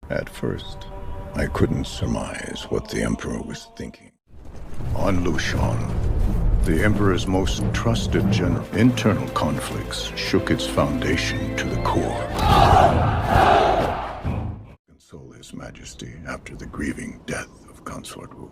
At first, I couldn't surmise what the Emperor was thinking. On Lushan, the Emperor's most trusted general, internal conflicts shook its foundation to the core. Console His Majesty after the grieving death of Consort Wu.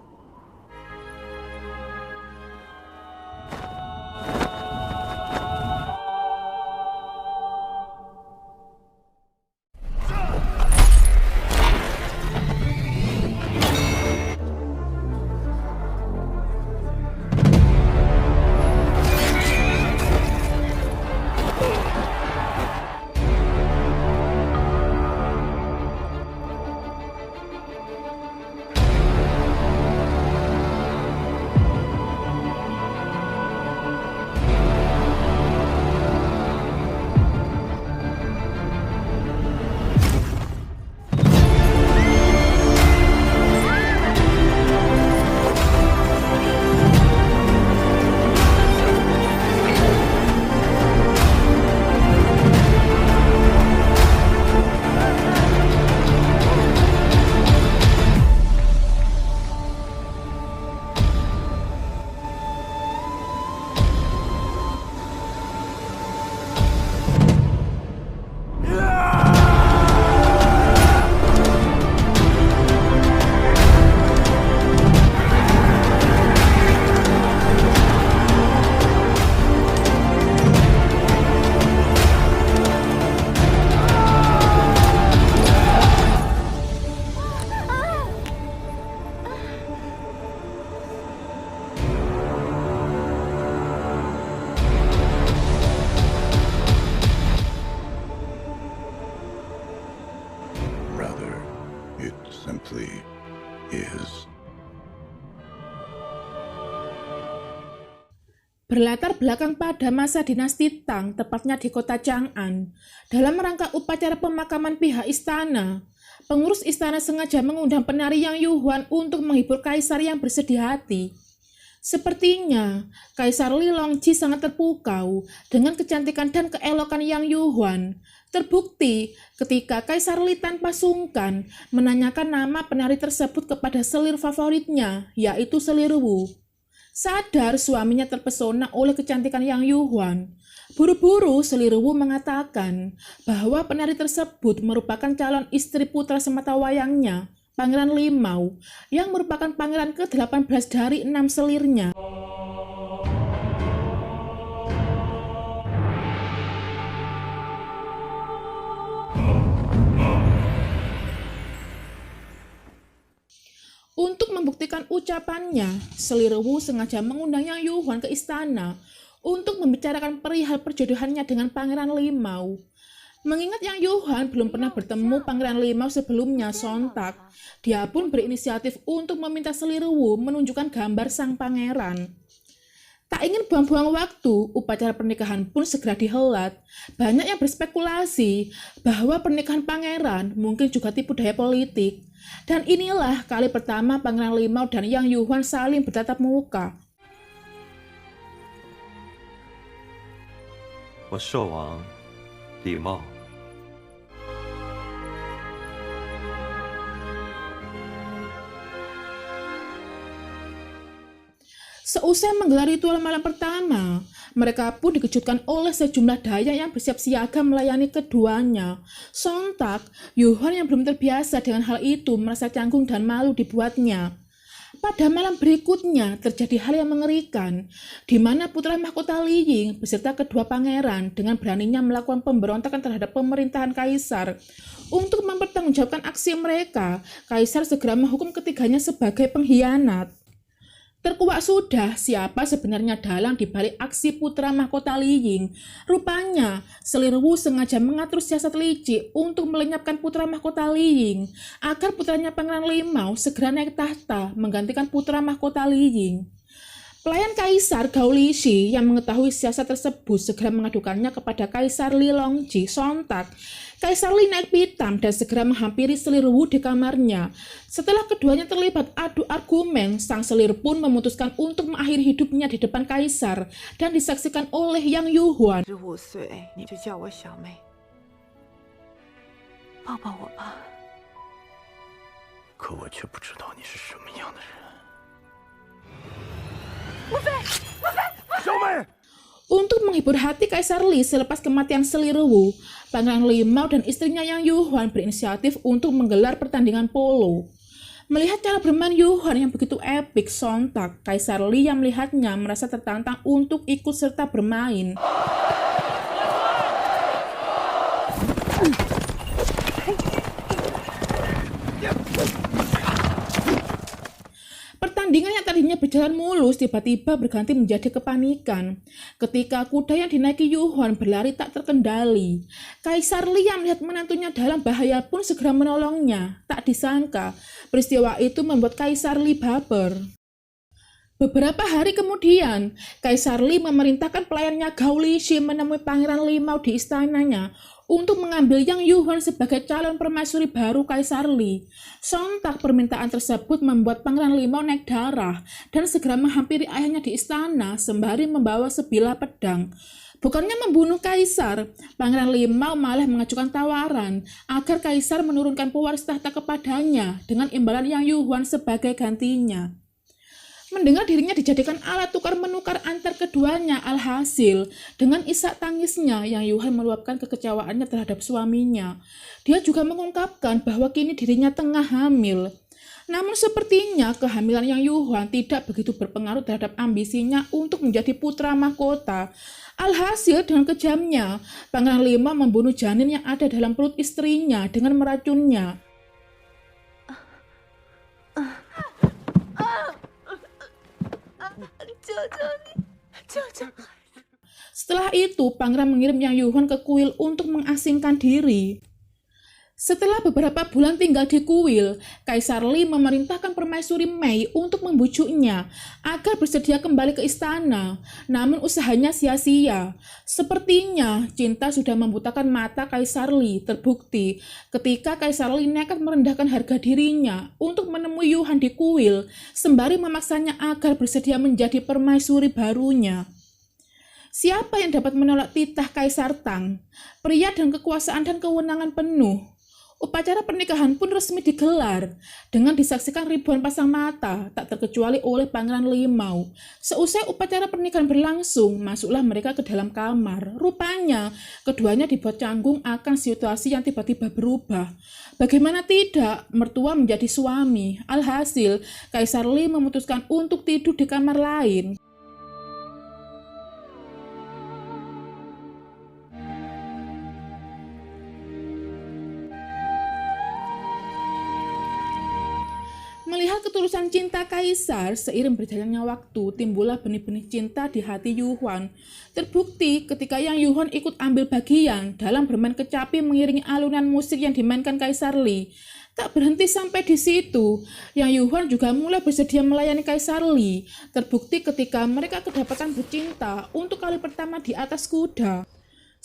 Rather, it simply is. Berlatar belakang pada masa dinasti Tang, tepatnya di kota Chang'an. Dalam rangka upacara pemakaman pihak istana, pengurus istana sengaja mengundang penari Yang Yuhuan untuk menghibur kaisar yang bersedih hati. Sepertinya, Kaisar Li Longji sangat terpukau dengan kecantikan dan keelokan Yang Yuhuan. Terbukti ketika Kaisar Li tanpa sungkan menanyakan nama penari tersebut kepada selir favoritnya, yaitu selir Wu. Sadar suaminya terpesona oleh kecantikan Yang Yuhuan, buru-buru selir Wu mengatakan bahwa penari tersebut merupakan calon istri putra sematawayangnya, Pangeran Limau, yang merupakan pangeran ke-18 dari 6 selirnya. Untuk membuktikan ucapannya, selir Wu sengaja mengundang Yang Yuhuan ke istana untuk membicarakan perihal perjodohannya dengan Pangeran Limau. Mengingat Yang Yuhuan belum pernah bertemu Pangeran Limau sebelumnya, sontak dia pun berinisiatif untuk meminta selir Wu menunjukkan gambar sang pangeran. Tak ingin buang-buang waktu, upacara pernikahan pun segera dihelat. Banyak yang berspekulasi bahwa pernikahan pangeran mungkin juga tipu daya politik. Dan inilah kali pertama Pangeran Limau dan Yang Yuhuan saling bertatap muka. 我寿王李茂。 Seusai menggelar ritual malam pertama, mereka pun dikejutkan oleh sejumlah dayak yang bersiap siaga melayani keduanya. Sontak, Yuhuan yang belum terbiasa dengan hal itu merasa canggung dan malu dibuatnya. Pada malam berikutnya terjadi hal yang mengerikan, di mana putra mahkota Li Ying beserta kedua pangeran dengan beraninya melakukan pemberontakan terhadap pemerintahan kaisar. Untuk mempertanggungjawabkan aksi mereka, kaisar segera menghukum ketiganya sebagai pengkhianat. Terkuak sudah siapa sebenarnya dalang di balik aksi putra mahkota Li Ying. Rupanya, selir Wu sengaja mengatur siasat licik untuk melenyapkan putra mahkota Li Ying agar putranya Pangeran Limau segera naik tahta menggantikan putra mahkota Li Ying. Pelayan Kaisar Gao Lishi yang mengetahui siasat tersebut segera mengadukannya kepada Kaisar Li Longji. Sontak, Kaisar Li naik pitam dan segera menghampiri selir Wu di kamarnya. Setelah keduanya terlibat adu argumen, sang selir pun memutuskan untuk mengakhiri hidupnya di depan Kaisar dan disaksikan oleh Yang Yuhuan. 15岁你就叫我小妹，抱抱我吧。可我却不知道你是什么样的人。小美， Untuk menghibur hati Kaisar Li selepas kematian Seliruwu, Pangeran Limau dan istrinya Yang Yuhuan berinisiatif untuk menggelar pertandingan polo. Melihat cara bermain Yuhuan yang begitu epik, sontak Kaisar Li yang melihatnya merasa tertantang untuk ikut serta bermain. Pertandingan yang tadinya berjalan mulus tiba-tiba berganti menjadi kepanikan ketika kuda yang dinaiki Yuhuan berlari tak terkendali. Kaisar Li yang melihat menantunya dalam bahaya pun segera menolongnya. Tak disangka, peristiwa itu membuat Kaisar Li baper. Beberapa hari kemudian, Kaisar Li memerintahkan pelayannya Gao Lixi menemui Pangeran Limau di istananya untuk mengambil Yang Yuhuan sebagai calon permaisuri baru Kaisar Li. Sontak permintaan tersebut membuat Pangeran Limau naik darah dan segera menghampiri ayahnya di istana sembari membawa sebilah pedang. Bukannya membunuh Kaisar, Pangeran Limau malah mengajukan tawaran agar Kaisar menurunkan pewaris tahta kepadanya dengan imbalan Yang Yuhuan sebagai gantinya. Mendengar dirinya dijadikan alat tukar menukar antar keduanya, alhasil dengan isak tangisnya Yang Yuhuan meluapkan kekecewaannya terhadap suaminya. Dia juga mengungkapkan bahwa kini dirinya tengah hamil. Namun sepertinya kehamilan Yang Yuhuan tidak begitu berpengaruh terhadap ambisinya untuk menjadi putra mahkota. Alhasil dengan kejamnya, Pangeran Limau membunuh janin yang ada dalam perut istrinya dengan meracunnya. Setelah itu, Pangeran mengirim Yang Yuhuan ke kuil untuk mengasingkan diri. Setelah beberapa bulan tinggal di kuil, Kaisar Li memerintahkan permaisuri Mei untuk membujuknya agar bersedia kembali ke istana. Namun usahanya sia-sia. Sepertinya cinta sudah membutakan mata Kaisar Li. Terbukti ketika Kaisar Li nekat merendahkan harga dirinya untuk menemui Yuhuan di kuil, sembari memaksanya agar bersedia menjadi permaisuri barunya. Siapa yang dapat menolak titah Kaisar Tang? Pria dengan kekuasaan dan kewenangan penuh. Upacara pernikahan pun resmi digelar dengan disaksikan ribuan pasang mata, tak terkecuali oleh Pangeran Limau. Seusai upacara pernikahan berlangsung, masuklah mereka ke dalam kamar. Rupanya, keduanya dibuat canggung akan situasi yang tiba-tiba berubah. Bagaimana tidak, mertua menjadi suami. Alhasil, Kaisar Li memutuskan untuk tidur di kamar lain. Melihat ketulusan cinta Kaisar, seiring berjalannya waktu, timbullah benih-benih cinta di hati Yuhuan. Terbukti ketika Yang Yuhuan ikut ambil bagian dalam bermain kecapi mengiringi alunan musik yang dimainkan Kaisar Li. Tak berhenti sampai di situ, Yang Yuhuan juga mulai bersedia melayani Kaisar Li. Terbukti ketika mereka kedapatan bercinta untuk kali pertama di atas kuda.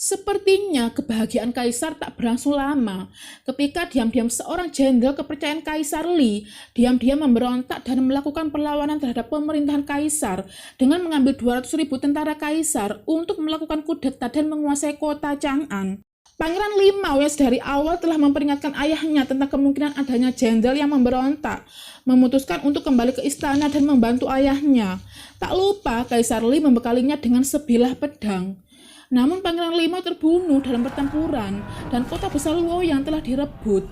Sepertinya kebahagiaan Kaisar tak berlangsung lama ketika diam-diam seorang jenderal kepercayaan Kaisar Li diam-diam memberontak dan melakukan perlawanan terhadap pemerintahan Kaisar dengan mengambil 200.000 tentara Kaisar untuk melakukan kudeta dan menguasai kota Chang'an. Pangeran Limau yang dari awal telah memperingatkan ayahnya tentang kemungkinan adanya jenderal yang memberontak, memutuskan untuk kembali ke istana dan membantu ayahnya. Tak lupa Kaisar Li membekalinya dengan sebilah pedang. Namun Pangeran Limau terbunuh dalam pertempuran dan kota besar Luoyang telah direbut.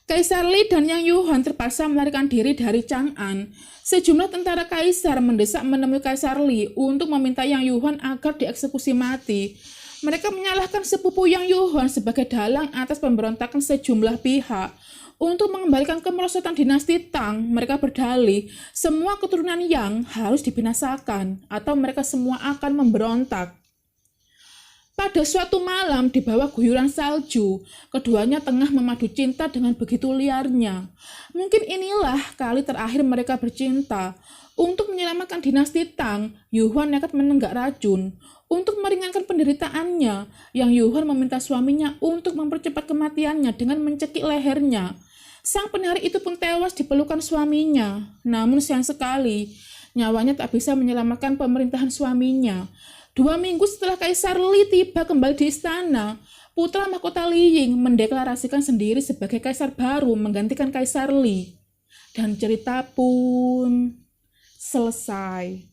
Kaisar Li dan Yang Yuhuan terpaksa melarikan diri dari Chang'an. Sejumlah tentara Kaisar mendesak menemui Kaisar Li untuk meminta Yang Yuhuan agar dieksekusi mati. Mereka menyalahkan sepupu Yang Yuhuan sebagai dalang atas pemberontakan sejumlah pihak. Untuk mengembalikan kemerosotan dinasti Tang, mereka berdalih semua keturunan Yang harus dibinasakan atau mereka semua akan memberontak. Pada suatu malam di bawah guyuran salju, keduanya tengah memadu cinta dengan begitu liarnya. Mungkin inilah kali terakhir mereka bercinta. Untuk menyelamatkan dinasti Tang, Yuhuan nekat menenggak racun. Untuk meringankan penderitaannya, Yang Yuhuan meminta suaminya untuk mempercepat kematiannya dengan mencekik lehernya. Sang penari itu pun tewas di pelukan suaminya. Namun sayang sekali, nyawanya tak bisa menyelamatkan pemerintahan suaminya. 2 minggu setelah Kaisar Li tiba kembali di istana, putra mahkota Li Ying mendeklarasikan sendiri sebagai kaisar baru menggantikan Kaisar Li. Dan cerita pun selesai.